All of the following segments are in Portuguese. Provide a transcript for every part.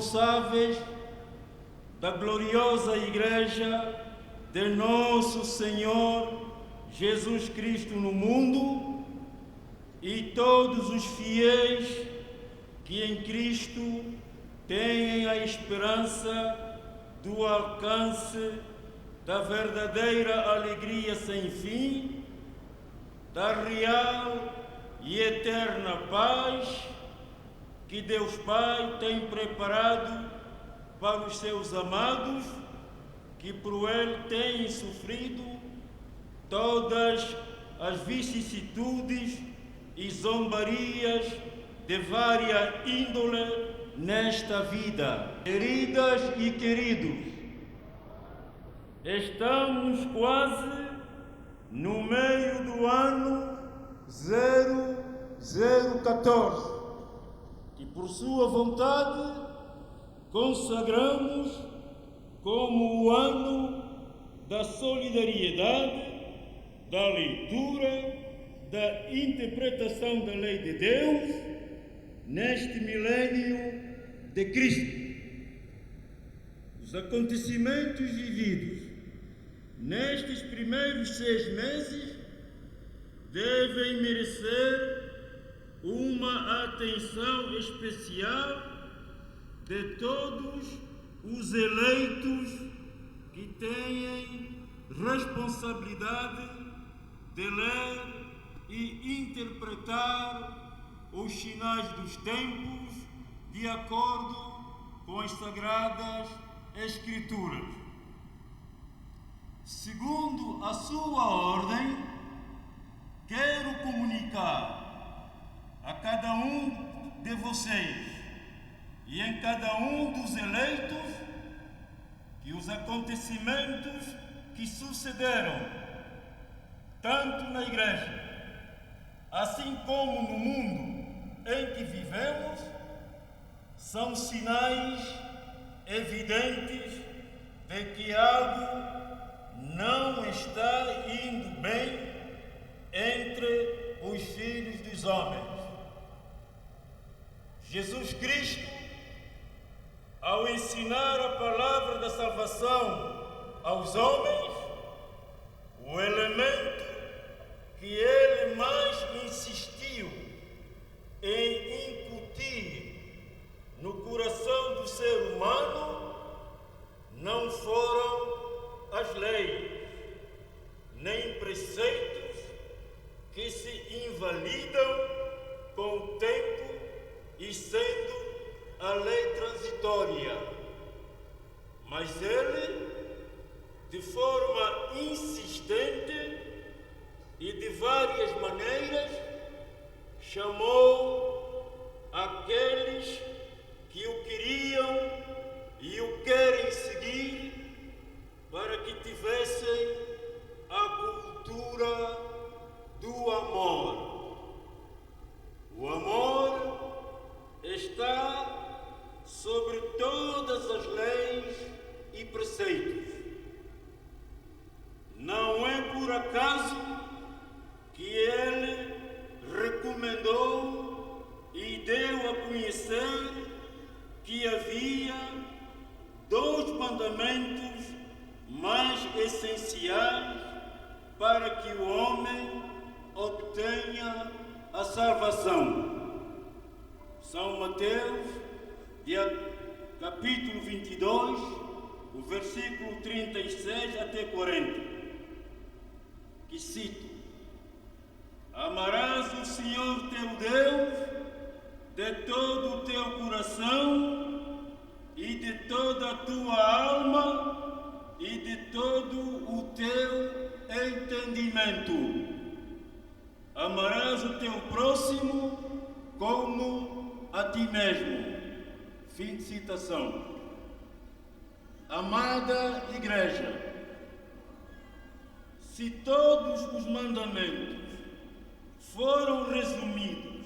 responsáveis da gloriosa Igreja de Nosso Senhor Jesus Cristo no mundo e todos os fiéis que em Cristo têm a esperança do alcance da verdadeira alegria sem fim, da real e eterna paz que Deus Pai tem preparado para os seus amados, que por Ele têm sofrido todas as vicissitudes e zombarias de vária índole nesta vida. Queridas e queridos, estamos quase no meio do ano 0014 e por sua vontade consagramos como o ano da solidariedade, da leitura, da interpretação da lei de Deus neste milênio de Cristo. Os acontecimentos vividos nestes primeiros 6 meses devem merecer uma atenção especial de todos os eleitos que têm responsabilidade de ler e interpretar os sinais dos tempos de acordo com as Sagradas Escrituras. Segundo a sua ordem, quero comunicar a cada um de vocês e em cada um dos eleitos que os acontecimentos que sucederam, tanto na Igreja, assim como no mundo em que vivemos, são sinais evidentes de que algo não está indo bem entre os filhos dos homens. Jesus Cristo, ao ensinar a palavra da salvação aos homens, o elemento que ele mais insistiu em incutir no coração do ser humano não foram as leis, nem preceitos que se invalidam com o tempo e sendo a lei transitória, mas ele, de forma insistente e de várias maneiras, chamou aqueles que o queriam e o querem seguir para que tivessem a cultura do amor. O amor está sobre todas as leis e preceitos. Não é por acaso que ele recomendou e deu a conhecer que havia 2 mandamentos mais essenciais para que o homem obtenha a salvação. São Mateus, capítulo 22, o versículo 36 até 40, que cito: amarás o Senhor teu Deus de todo o teu coração e de toda a tua alma e de todo o teu entendimento. Amarás o teu próximo como a ti mesmo. Fim de citação. Amada Igreja, se todos os mandamentos foram resumidos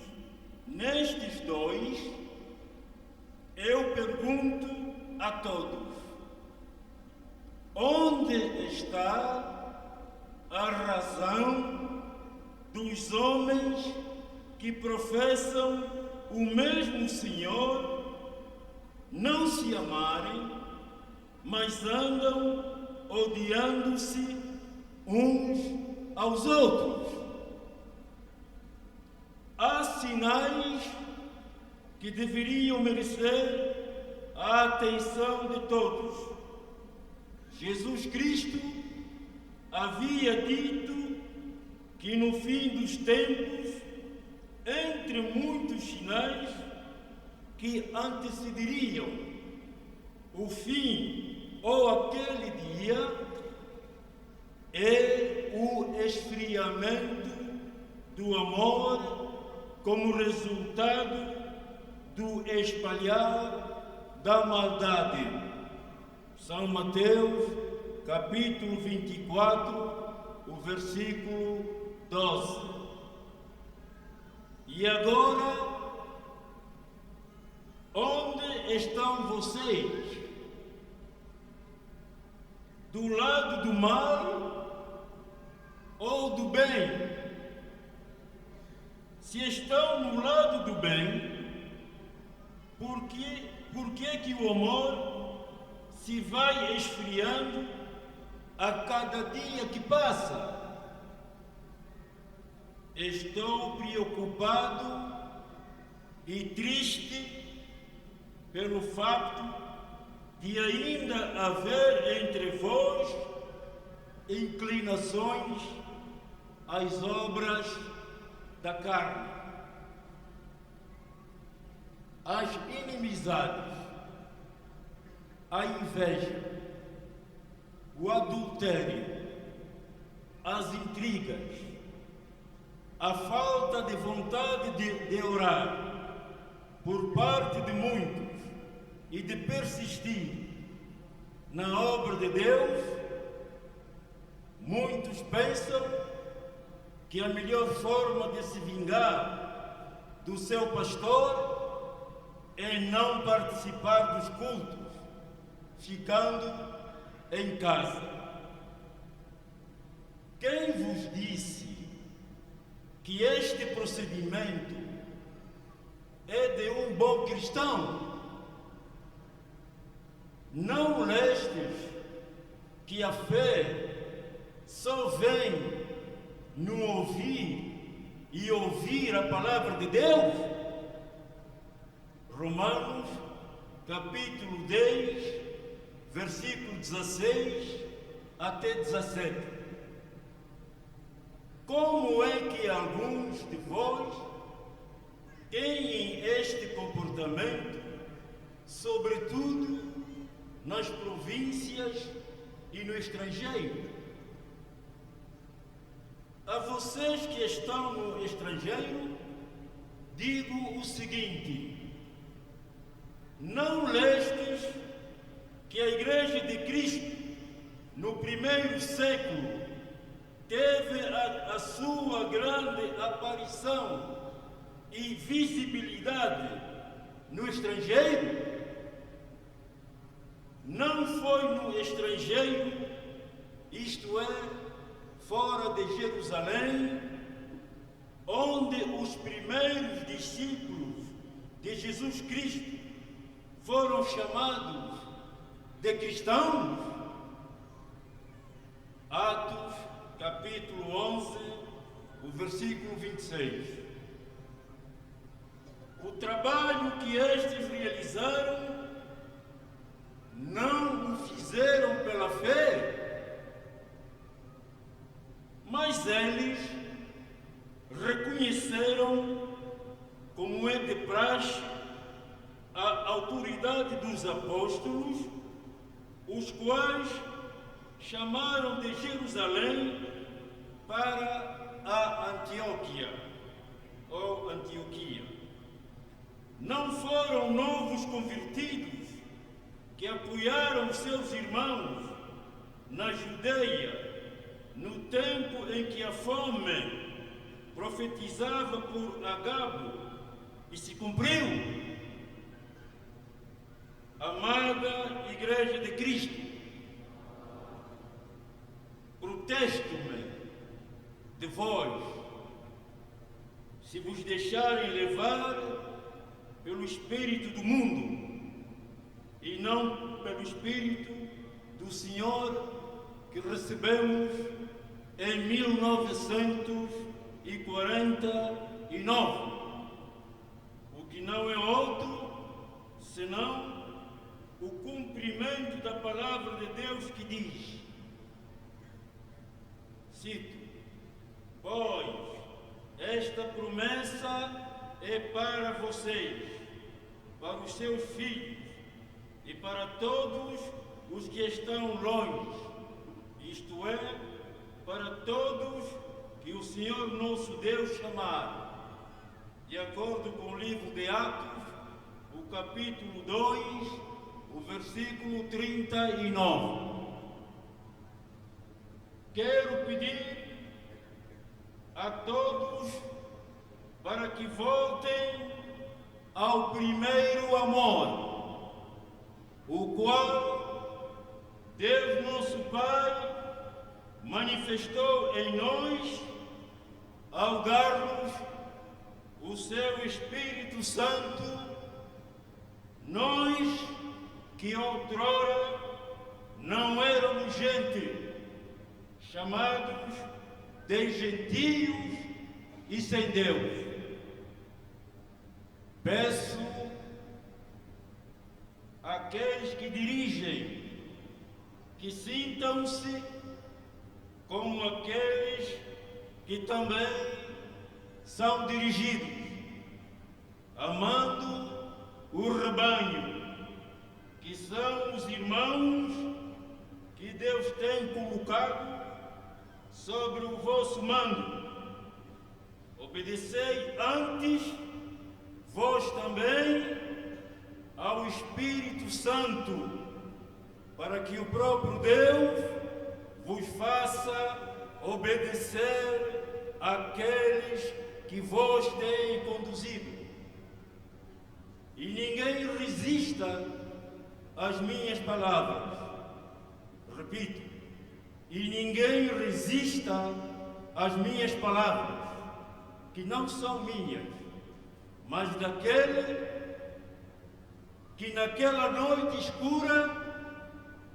nestes 2, eu pergunto a todos: onde está a razão dos homens que professam o mesmo Senhor, não se amarem, mas andam odiando-se uns aos outros. Há sinais que deveriam merecer a atenção de todos. Jesus Cristo havia dito que no fim dos tempos, entre muitos sinais que antecederiam o fim ou aquele dia, é o esfriamento do amor como resultado do espalhar da maldade. São Mateus, capítulo 24, o versículo 12. E agora, onde estão vocês? Do lado do mal ou do bem? Se estão no lado do bem, por que que o amor se vai esfriando a cada dia que passa? Estou preocupado e triste pelo facto de ainda haver entre vós inclinações às obras da carne, as inimizades, a inveja, o adultério, as intrigas, a falta de vontade de orar por parte de muitos e de persistir na obra de Deus. Muitos pensam que a melhor forma de se vingar do seu pastor é não participar dos cultos, ficando em casa. Quem vos disse que este procedimento é de um bom cristão? Não lestes que a fé só vem no ouvir e ouvir a palavra de Deus? Romanos, capítulo 10, versículo 16 até 17. Como é que alguns de vós têm este comportamento, sobretudo nas províncias e no estrangeiro? A vocês que estão no estrangeiro, digo o seguinte: não lestes que a Igreja de Cristo, no primeiro século, teve a sua grande aparição e visibilidade no estrangeiro? Não foi no estrangeiro, isto é, fora de Jerusalém, onde os primeiros discípulos de Jesus Cristo foram chamados de cristãos? Atos, capítulo 11, o versículo 26. O trabalho que estes realizaram não o fizeram pela fé, mas eles reconheceram, como é de praxe, a autoridade dos apóstolos, os quais chamaram de Jerusalém para a Antioquia, ou Antioquia. Não foram novos convertidos que apoiaram seus irmãos na Judeia, no tempo em que a fome profetizava por Agabo e se cumpriu. Amada Igreja de Cristo, protesto-me de vós, se vos deixarem levar pelo espírito do mundo, senão pelo Espírito do Senhor que recebemos em 1949, o que não é outro senão o cumprimento da palavra de Deus que diz, cito, pois esta promessa é para vocês, para os seus filhos e para todos os que estão longe, isto é, para todos que o Senhor nosso Deus chamar, de acordo com o livro de Atos, o capítulo 2, o versículo 39. Quero pedir a todos para que voltem ao primeiro amor, o qual Deus nosso Pai manifestou em nós ao dar-nos o seu Espírito Santo, nós que outrora não éramos gente, chamados de gentios e sem Deus. Peço àqueles que dirigem que sintam-se como aqueles que também são dirigidos, amando o rebanho, que são os irmãos que Deus tem colocado sobre o vosso mando. Obedecei antes, vós também, ao Espírito Santo, para que o próprio Deus vos faça obedecer àqueles que vos têm conduzido. E ninguém resista às minhas palavras. Repito, e ninguém resista às minhas palavras, que não são minhas, mas daquele que naquela noite escura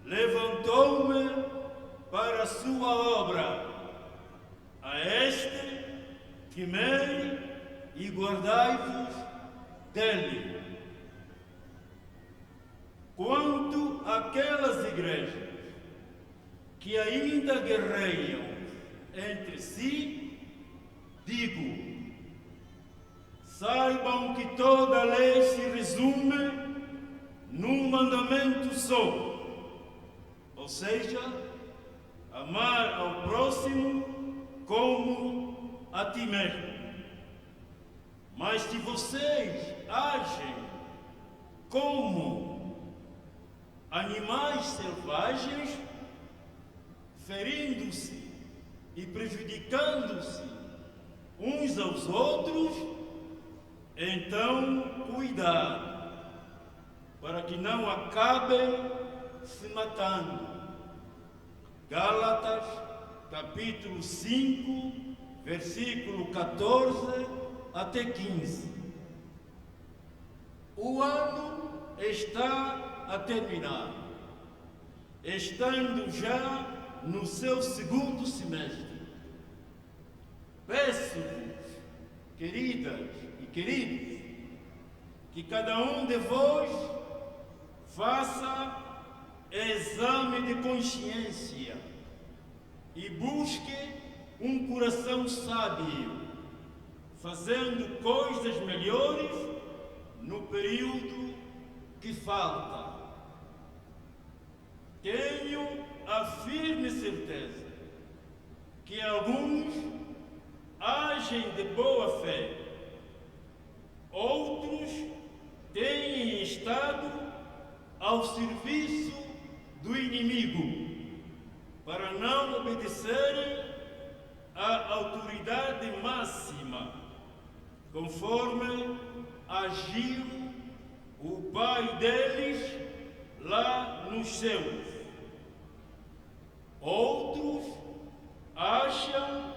levantou-me para a sua obra. A este temei e guardai-vos dele. Quanto àquelas igrejas que ainda guerreiam entre si, digo, saibam que toda a lei se resume num mandamento só, ou seja, amar ao próximo como a ti mesmo. Mas se vocês agem como animais selvagens, ferindo-se e prejudicando-se uns aos outros, então cuidado, para que não acabem se matando. Gálatas, capítulo 5, versículo 14 até 15. O ano está a terminar, estando já no seu segundo semestre. Peço-vos, queridas e queridos, que cada um de vós faça exame de consciência e busque um coração sábio, fazendo coisas melhores no período que falta. Tenho a firme certeza que alguns agem de boa fé, outros têm estado ao serviço do inimigo para não obedecerem à autoridade máxima, conforme agiu o Pai deles lá nos céus. Outros acham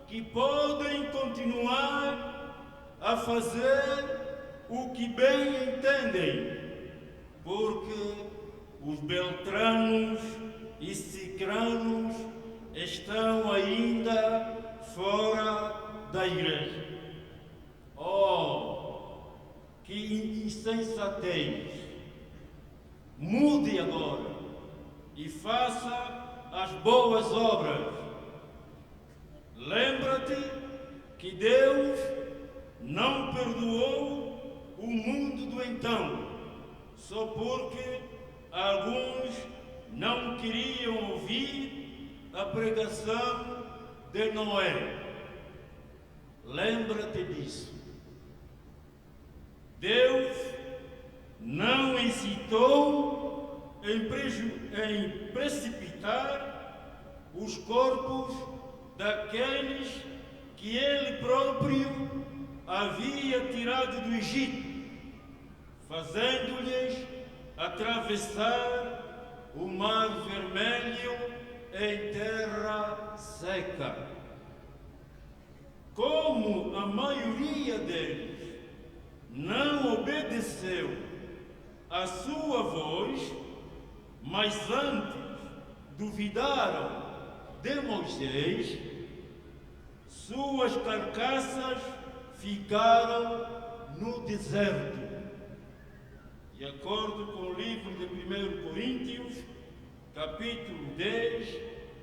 que podem continuar a fazer o que bem entendem, porque os beltranos e cicranos estão ainda fora da igreja. Oh, que insensatez! Mude agora e faça as boas obras. Lembra-te que Deus não perdoou o mundo do então, só porque alguns não queriam ouvir a pregação de Noé. Lembra-te disso. Deus não hesitou em precipitar os corpos daqueles que Ele próprio havia tirado do Egito, fazendo-lhes atravessar o Mar Vermelho em terra seca. Como a maioria deles não obedeceu à sua voz, mas antes duvidaram de Moisés, suas carcaças ficaram no deserto. De acordo com o livro de 1 Coríntios, capítulo 10,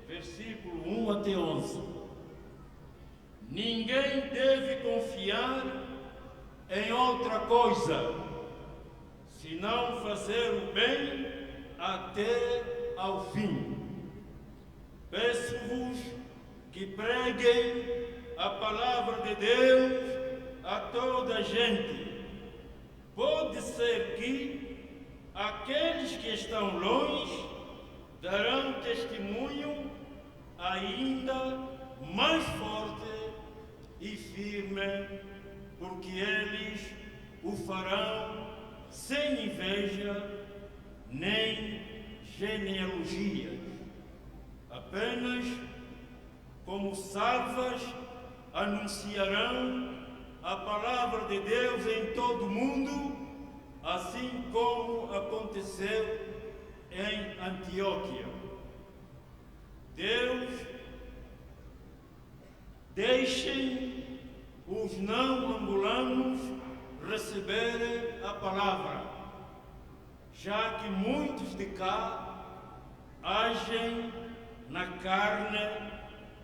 versículo 1 até 11. Ninguém deve confiar em outra coisa, senão fazer o bem até ao fim. Peço-vos que preguem a palavra de Deus a toda a gente. Pode ser que aqueles que estão longe darão testemunho ainda mais forte e firme, porque eles o farão sem inveja nem genealogias. Apenas como salvas anunciarão a palavra de Deus em todo o mundo, assim como aconteceu em Antioquia. Deus, deixem os não angolanos receberem a palavra, já que muitos de cá agem na carne,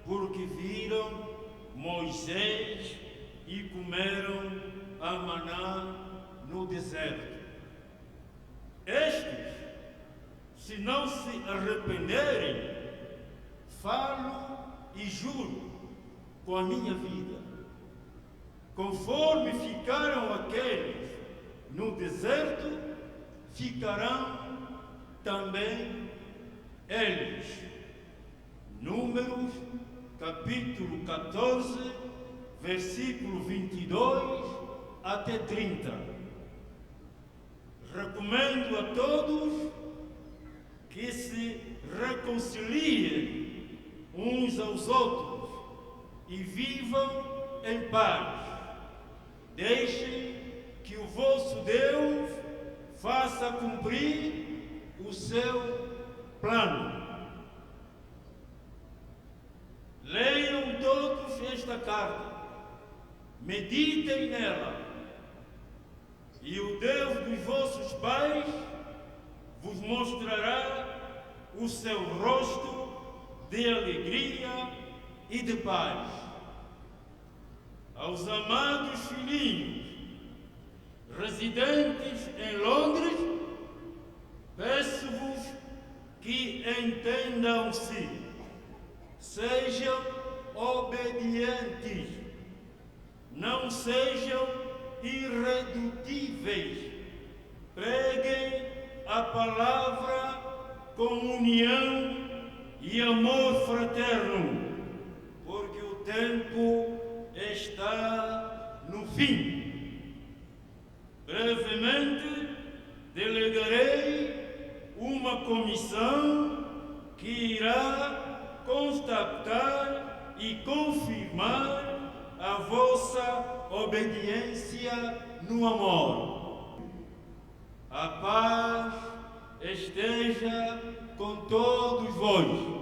porque viram Moisés e comeram a maná no deserto. Estes, se não se arrependerem, falo e juro com a minha vida, conforme ficaram aqueles no deserto, ficarão também eles. Números, capítulo 14, versículo 22 até 30. Recomendo a todos que se reconciliem uns aos outros e vivam em paz. Deixem que o vosso Deus faça cumprir o seu plano. Leiam todos esta carta, meditem nela, e o Deus dos vossos pais vos mostrará o seu rosto de alegria e de paz. Aos amados filhinhos residentes em Londres, peço-vos que entendam-se, sejam obedientes, não sejam irredutíveis, preguem a palavra com união e amor fraterno, porque o tempo está no fim. Brevemente delegarei uma comissão que irá constatar e confirmar a vossa obediência no amor. A paz esteja com todos vós.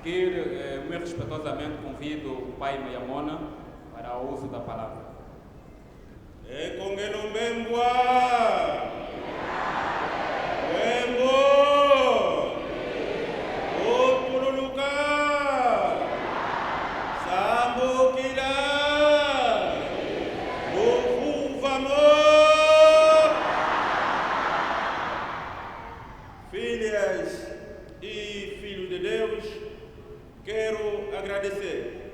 seguir, muito respeitosamente convido o pai Mayamona para o uso da palavra. É com ele Mbembwa. Mbembo. Otululuka. Sambo Kila. Novo Vamor. Filhas e filhos de Deus, quero agradecer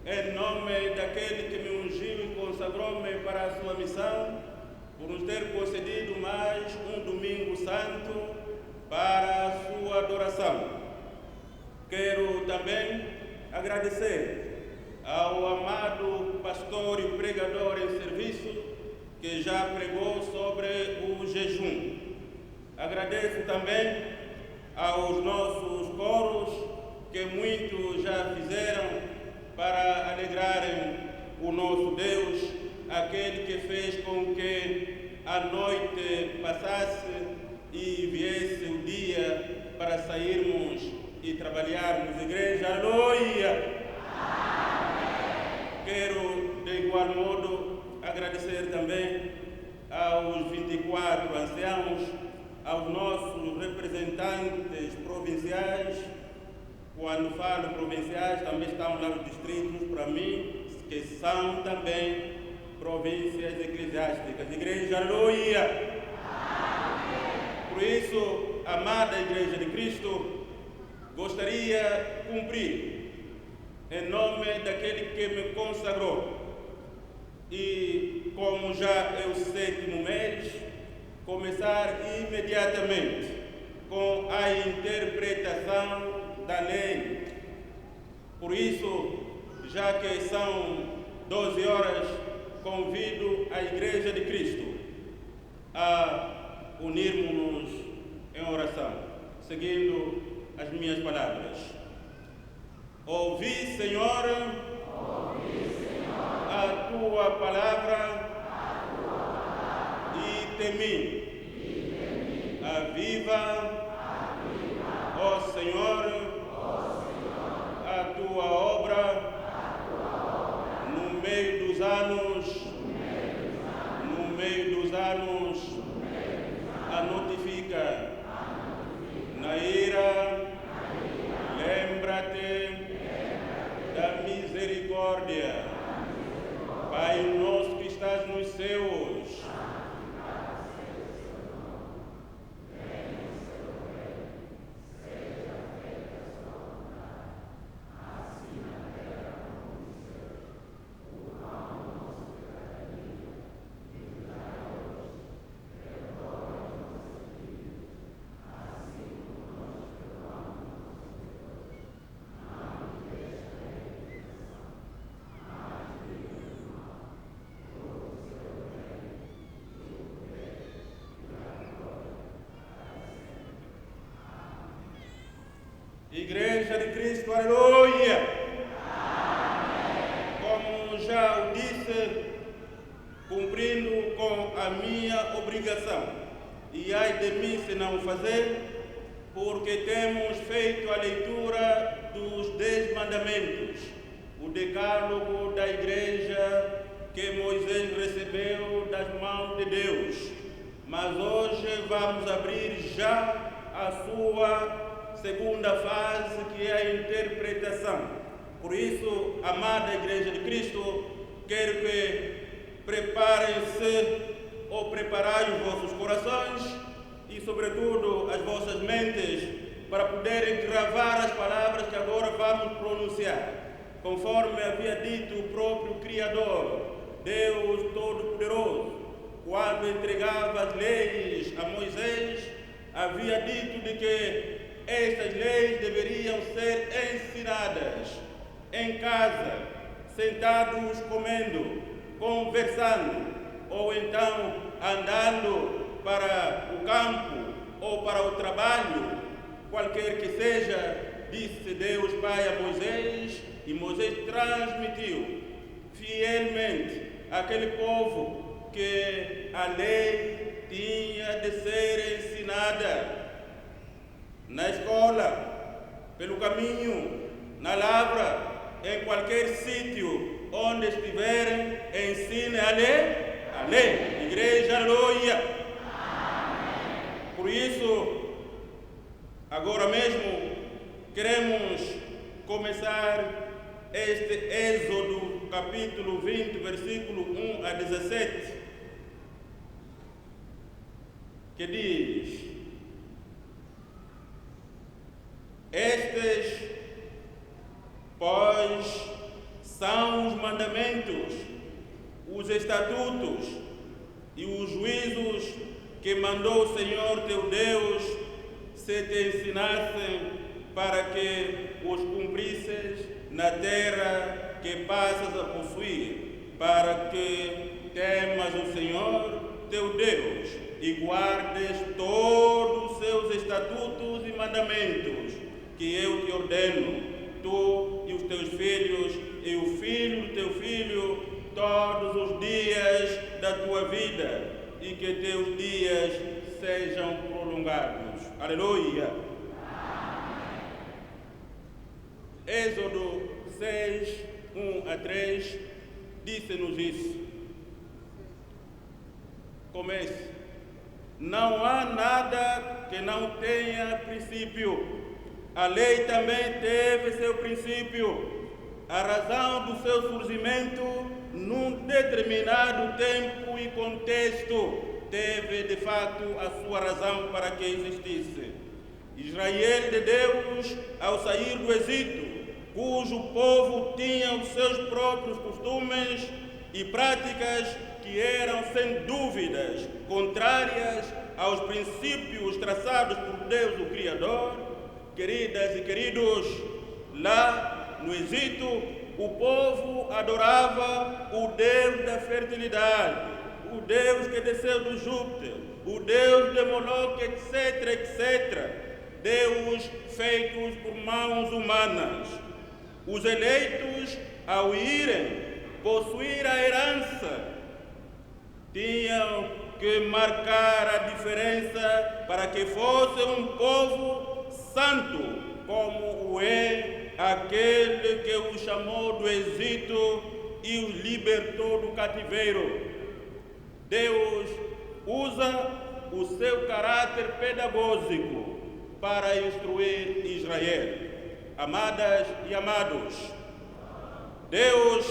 em nome daquele que me ungiu e consagrou-me para a sua missão, por nos ter concedido mais um domingo santo para a sua adoração. Quero também agradecer ao amado pastor e pregador em serviço que já pregou sobre o jejum. Agradeço também aos nossos coros que muito já fizeram para alegrarem o nosso Deus, aquele que fez com que a noite passasse e viesse o dia para sairmos e trabalharmos. Igreja, aleluia! Quero, de igual modo, agradecer também aos 24 anciãos, aos nossos representantes provinciais. Quando falo provinciais, também estão lá os distritos, para mim, que são também províncias eclesiásticas. Igreja, aleluia! Por isso, amada Igreja de Cristo, gostaria de cumprir, em nome daquele que me consagrou, e como já é o 7º mês, começar imediatamente com a interpretação da lei. Por isso, já que são 12 horas, convido a Igreja de Cristo a unirmos-nos em oração, seguindo as minhas palavras. Ouvi, Senhor, a tua palavra e temi. Aviva, ó Senhor, a tua obra no meio dos anos, a notifica. Na ira, lembra-te da misericórdia. Pai nosso que estás nos céus, Igreja de Cristo, aleluia! Como já o disse, cumprindo com a minha obrigação, e ai de mim se não fazer, porque temos feito a leitura dos 10 mandamentos, o decálogo da Igreja que Moisés recebeu das mãos de Deus. Mas hoje vamos abrir já a sua segunda fase, que é a interpretação. Por isso, amada Igreja de Cristo, quero que preparem-se ou preparai os vossos corações e, sobretudo, as vossas mentes para poderem gravar as palavras que agora vamos pronunciar. Conforme havia dito o próprio Criador, Deus Todo-Poderoso, quando entregava as leis a Moisés, havia dito de que estas leis deveriam ser ensinadas em casa, sentados comendo, conversando, ou então andando para o campo ou para o trabalho, qualquer que seja, disse Deus Pai a Moisés, e Moisés transmitiu fielmente àquele povo que a lei tinha de ser ensinada na escola, pelo caminho, na lavra, em qualquer sítio onde estiverem, ensine a lei. Igreja, aleluia. Por isso, agora mesmo, queremos começar este Êxodo, capítulo 20, versículo 1 a 17, que diz: estes, pois, são os mandamentos, os estatutos e os juízos que mandou o Senhor teu Deus se te ensinassem, para que os cumprisses na terra que passas a possuir, para que temas o Senhor teu Deus e guardes todos os seus estatutos e mandamentos que eu te ordeno, tu e os teus filhos e o filho do teu filho, todos os dias da tua vida, e que teus dias sejam prolongados. Aleluia. Êxodo 6, 1 a 3, disse-nos isso. Comece. Não há nada que não tenha princípio. A lei também teve seu princípio. A razão do seu surgimento, num determinado tempo e contexto, teve de fato a sua razão para que existisse. Israel de Deus, ao sair do Egito, cujo povo tinha os seus próprios costumes e práticas que eram, sem dúvidas, contrárias aos princípios traçados por Deus, o Criador. Queridas e queridos, lá no Egito, o povo adorava o Deus da fertilidade, o Deus que desceu do Júpiter, o Deus de Moloque, etc., etc., Deus feitos por mãos humanas. Os eleitos, ao irem possuir a herança, tinham que marcar a diferença para que fosse um povo santo, como o é aquele que os chamou do Egito e os libertou do cativeiro. Deus usa o seu caráter pedagógico para instruir Israel. Amadas e amados, Deus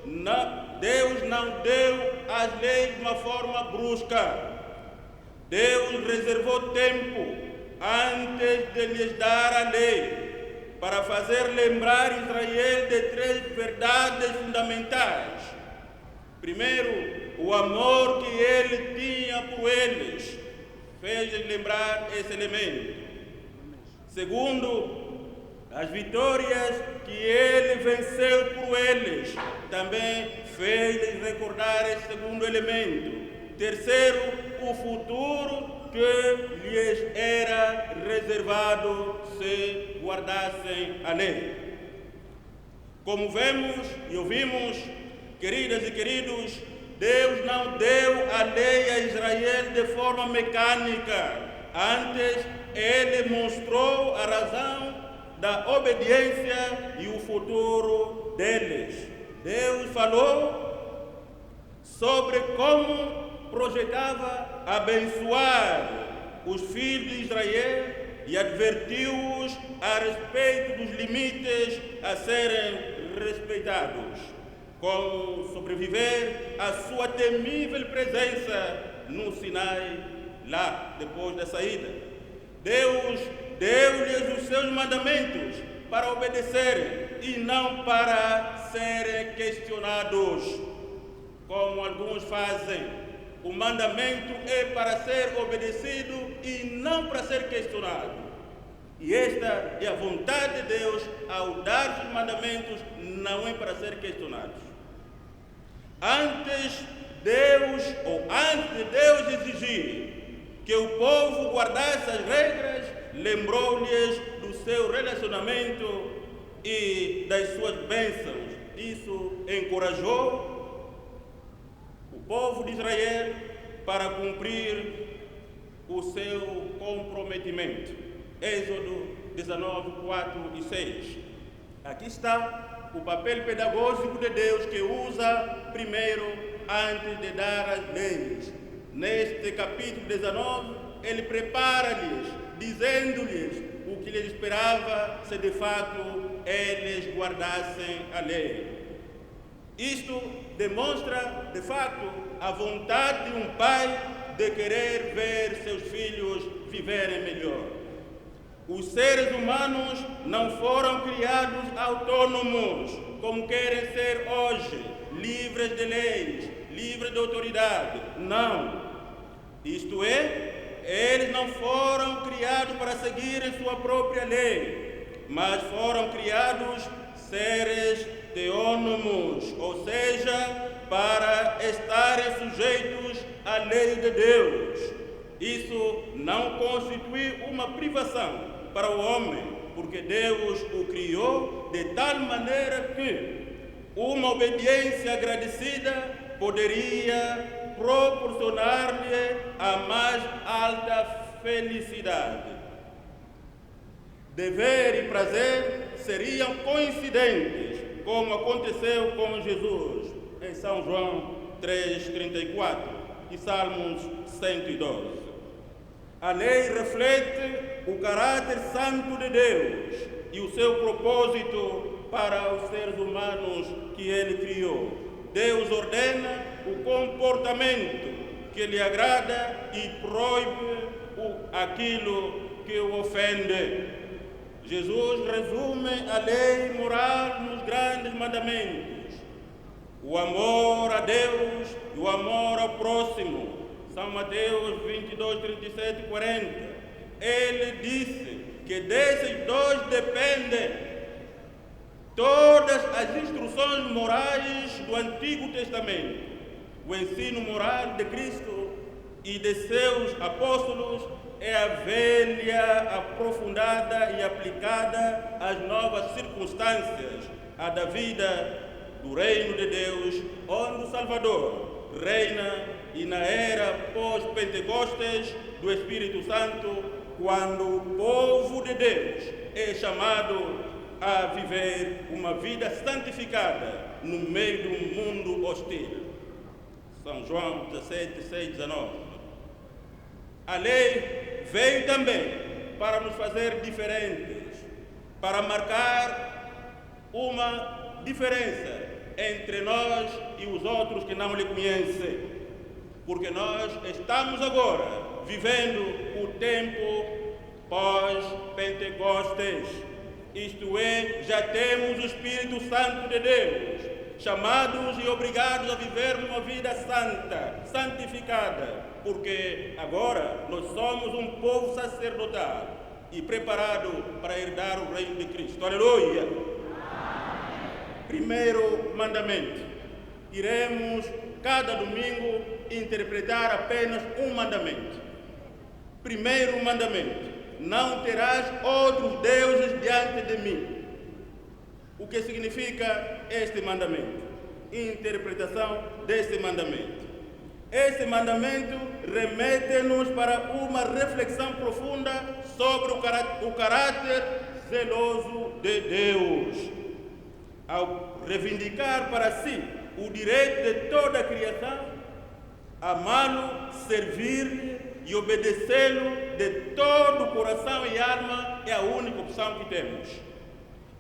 não deu as leis de uma forma brusca. Deus reservou tempo antes de lhes dar a lei para fazer lembrar Israel de 3 verdades fundamentais. Primeiro, o amor que ele tinha por eles fez lembrar esse elemento. Segundo, as vitórias que ele venceu por eles também fez recordar esse segundo elemento. Terceiro, o futuro que lhes era reservado se guardassem a lei. Como vemos e ouvimos, queridas e queridos, Deus não deu a lei a Israel de forma mecânica. Antes, ele mostrou a razão da obediência e o futuro deles. Deus falou sobre como projetava abençoar os filhos de Israel e advertiu-os a respeito dos limites a serem respeitados, como sobreviver à sua temível presença no Sinai, lá depois da saída. Deus deu-lhes os seus mandamentos para obedecerem e não para serem questionados, como alguns fazem. O mandamento é para ser obedecido e não para ser questionado. E esta é a vontade de Deus ao dar os mandamentos, não é para ser questionados. Antes de Deus exigir que o povo guardasse as regras, lembrou-lhes do seu relacionamento e das suas bênçãos. Isso encorajou o povo de Israel para cumprir o seu comprometimento. Êxodo 19, 4 e 6. Aqui está o papel pedagógico de Deus que usa primeiro antes de dar as leis. Neste capítulo 19, ele prepara-lhes, dizendo-lhes o que lhes esperava se de fato eles guardassem a lei. Isto demonstra, de fato, a vontade de um pai de querer ver seus filhos viverem melhor. Os seres humanos não foram criados autônomos, como querem ser hoje, livres de leis, livres de autoridade. Não. Isto é, eles não foram criados para seguirem sua própria lei, mas foram criados seres teônomos, ou seja, para estarem sujeitos à lei de Deus. Isso não constitui uma privação para o homem, porque Deus o criou de tal maneira que uma obediência agradecida poderia proporcionar-lhe a mais alta felicidade. Dever e prazer seriam coincidentes, como aconteceu com Jesus em São João 3,34 e Salmos 112. A lei reflete o caráter santo de Deus e o seu propósito para os seres humanos que ele criou. Deus ordena o comportamento que lhe agrada e proíbe aquilo que o ofende. Jesus resume a lei moral nos grandes mandamentos: o amor a Deus e o amor ao próximo. São Mateus 22, 37 e 40. Ele disse que desses dois dependem todas as instruções morais do Antigo Testamento. O ensino moral de Cristo e de seus apóstolos é a velha, aprofundada e aplicada às novas circunstâncias, a da vida do reino de Deus, onde o Salvador reina, e na era pós-Pentecostes do Espírito Santo, quando o povo de Deus é chamado a viver uma vida santificada no meio de um mundo hostil. São João 17, 6, 19. A lei veio também para nos fazer diferentes, para marcar uma diferença entre nós e os outros que não lhe conhecem. Porque nós estamos agora vivendo o tempo pós-Pentecostes. Isto é, já temos o Espírito Santo de Deus, chamados e obrigados a viver uma vida santa, santificada, porque agora nós somos um povo sacerdotal e preparado para herdar o reino de Cristo. Aleluia! Primeiro mandamento. Iremos, cada domingo, interpretar apenas um mandamento. Primeiro mandamento: não terás outros deuses diante de mim. O que significa este mandamento? Interpretação deste mandamento. Este mandamento remete-nos para uma reflexão profunda sobre o caráter zeloso de Deus. Ao reivindicar para si o direito de toda a criação, amá-lo, servir-lhe e obedecê-lo de todo o coração e alma é a única opção que temos.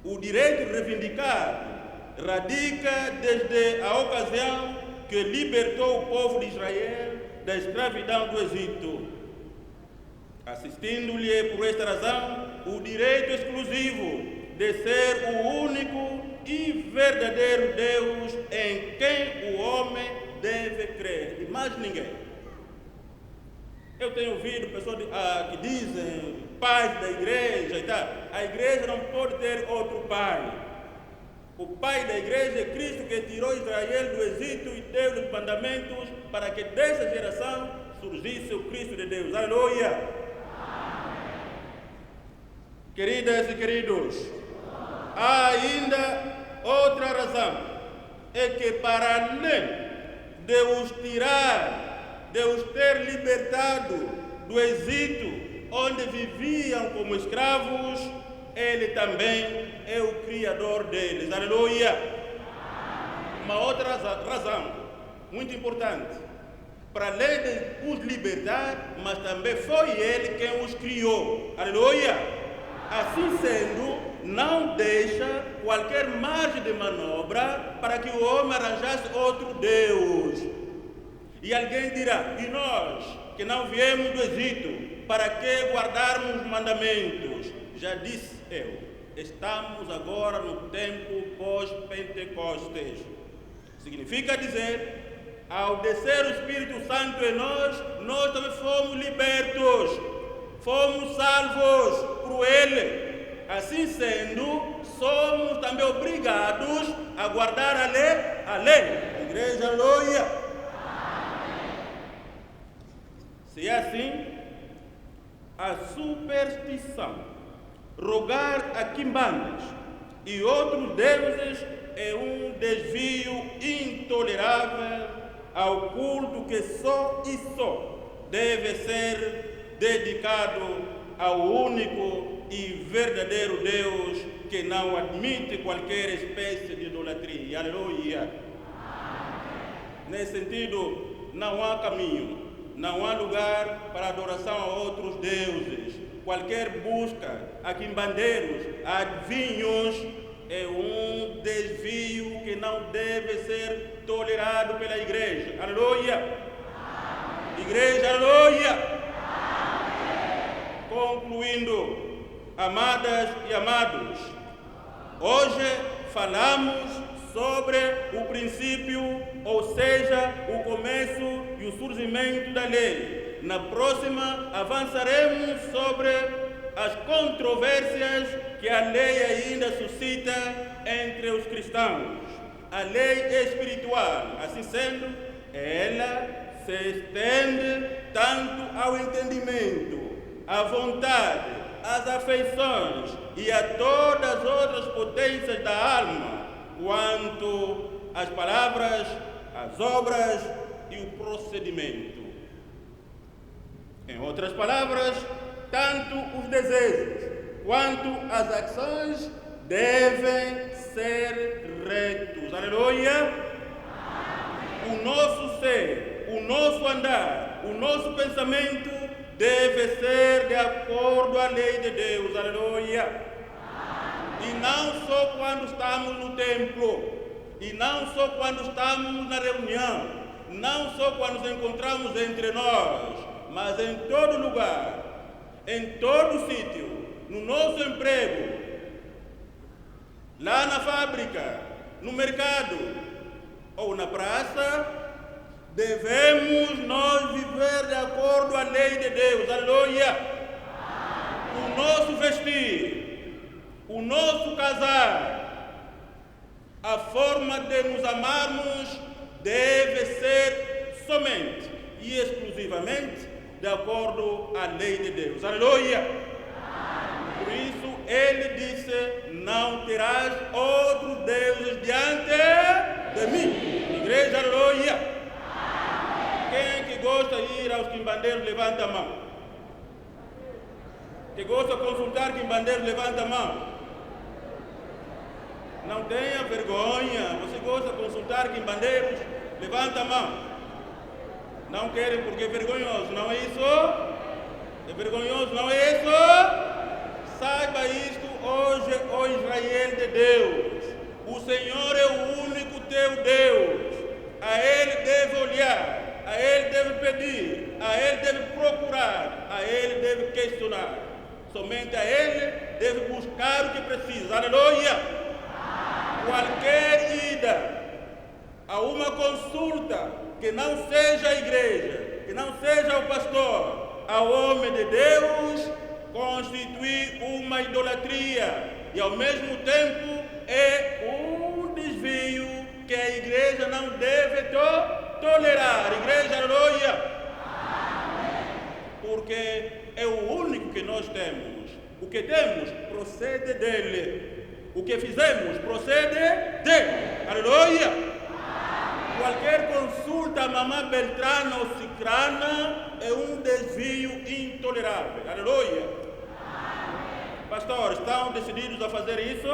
O direito de reivindicar radica desde a ocasião que libertou o povo de Israel da escravidão do Egito, assistindo-lhe por esta razão o direito exclusivo de ser o único e verdadeiro Deus em quem o homem deve crer, e mais ninguém. Eu tenho ouvido pessoas que dizem, pais da igreja e tal. A igreja não pode ter outro pai. O pai da igreja é Cristo, que tirou Israel do Egito e deu os mandamentos para que dessa geração surgisse o Cristo de Deus. Aleluia! Queridas e queridos, há ainda outra razão, é que para além de os tirar, de os ter libertado do Egito, onde viviam como escravos, Ele também é o Criador deles. Aleluia! Uma outra razão muito importante, para além de os libertar, mas também foi Ele quem os criou. Aleluia! Assim sendo, não deixa qualquer margem de manobra para que o homem arranjasse outro Deus. E alguém dirá, e nós, que não viemos do Egito, para que guardarmos os mandamentos? Já disse eu, estamos agora no tempo pós-Pentecostes. Significa dizer, ao descer o Espírito Santo em nós também fomos libertos, fomos salvos por Ele. Assim sendo, somos também obrigados a guardar a lei. Igreja, aleluia! Se é assim, a superstição, rogar a quimbandas e outros deuses é um desvio intolerável ao culto que só e só deve ser dedicado ao único e verdadeiro Deus que não admite qualquer espécie de idolatria. Aleluia! Nesse sentido, não há caminho, não há lugar para adoração a outros deuses. Qualquer busca a quimbandeiros, a adivinhos, é um desvio que não deve ser tolerado pela igreja. Aleluia! Igreja, aleluia! Concluindo, amadas e amados, hoje falamos sobre o princípio, ou seja, o começo e o surgimento da lei. Na próxima, avançaremos sobre as controvérsias que a lei ainda suscita entre os cristãos. A lei espiritual, assim sendo, ela se estende tanto ao entendimento, à vontade, às afeições e a todas as outras potências da alma, quanto às palavras, às obras e o procedimento. Em outras palavras, tanto os desejos quanto as ações devem ser retos. Aleluia! O nosso ser, o nosso andar, o nosso pensamento deve ser de acordo à lei de Deus. Aleluia! E não só quando estamos no templo, e não só quando estamos na reunião, não só quando nos encontramos entre nós, mas em todo lugar, em todo sítio, no nosso emprego, lá na fábrica, no mercado ou na praça, devemos nós viver de acordo à lei de Deus. Aleluia! O nosso vestir, o nosso casar, a forma de nos amarmos deve ser somente e exclusivamente de acordo à lei de Deus. Aleluia! Por isso ele disse, não terás outros deuses diante de mim. Igreja, aleluia! Quem que gosta de ir aos quimbandeiros, levanta a mão. Que gosta de consultar quimbandeiros, levanta a mão. Não tenha vergonha. Você gosta de consultar quimbandeiros, levanta a mão. Não querem porque é vergonhoso, não é isso? É vergonhoso, não é isso? Saiba isto hoje, ó Israel de Deus. O Senhor é o único teu Deus. A Ele deve olhar, a Ele deve pedir, a Ele deve procurar, a Ele deve questionar. Somente a Ele deve buscar o que precisa. Aleluia! Qualquer ida a uma consulta que não seja a igreja, que não seja o pastor, ao homem de Deus, constitui uma idolatria e ao mesmo tempo é um desvio que a igreja não deve tolerar. Igreja, aleluia! Porque é o único que nós temos. O que temos procede dele. O que fizemos procede dele. Aleluia! Qualquer consulta a mamã Beltrana ou Cicrana é um desvio intolerável. Aleluia! Pastores, estão decididos a fazer isso?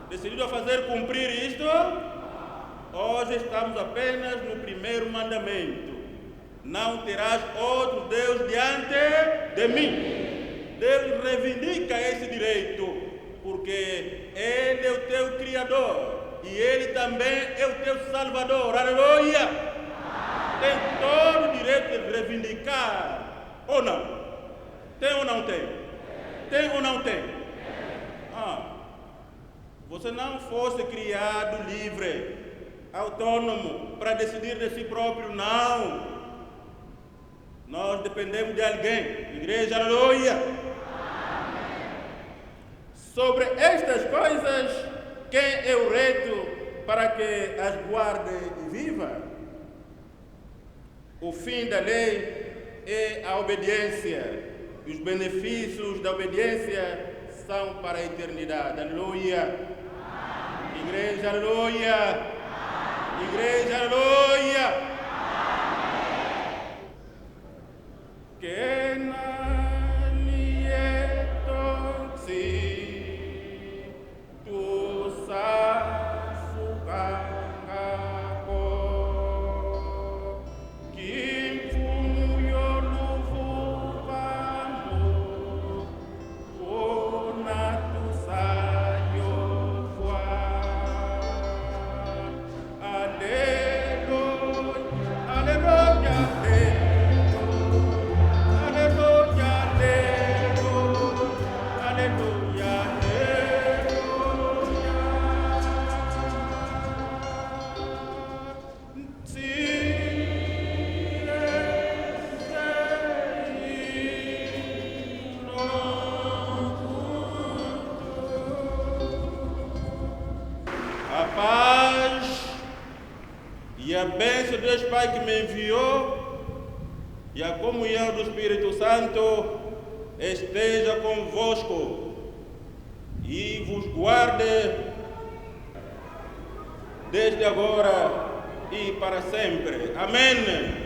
Decididos a fazer cumprir isto? Hoje estamos apenas no primeiro mandamento. Não terás outro Deus diante de mim. Deus reivindica esse direito, porque Ele é o teu Criador e Ele também é o teu Salvador. Aleluia! Tem todo o direito de reivindicar, ou não? Tem ou não tem? Tem ou não tem? Você não fosse criado livre, autônomo, para decidir de si próprio, não. Nós dependemos de alguém. Igreja, aleluia! Sobre estas coisas, quem é o reto para que as guarde e viva? O fim da lei é a obediência. E os benefícios da obediência são para a eternidade. Aleluia! Igreja, aleluia! Igreja, aleluia! Que nani etoksi tu sasukangako kim fuyo lufukamu onatu sayo fwa aleluia aleluia a bênção de Deus Pai que me enviou e a comunhão do Espírito Santo esteja convosco e vos guarde desde agora e para sempre. Amém.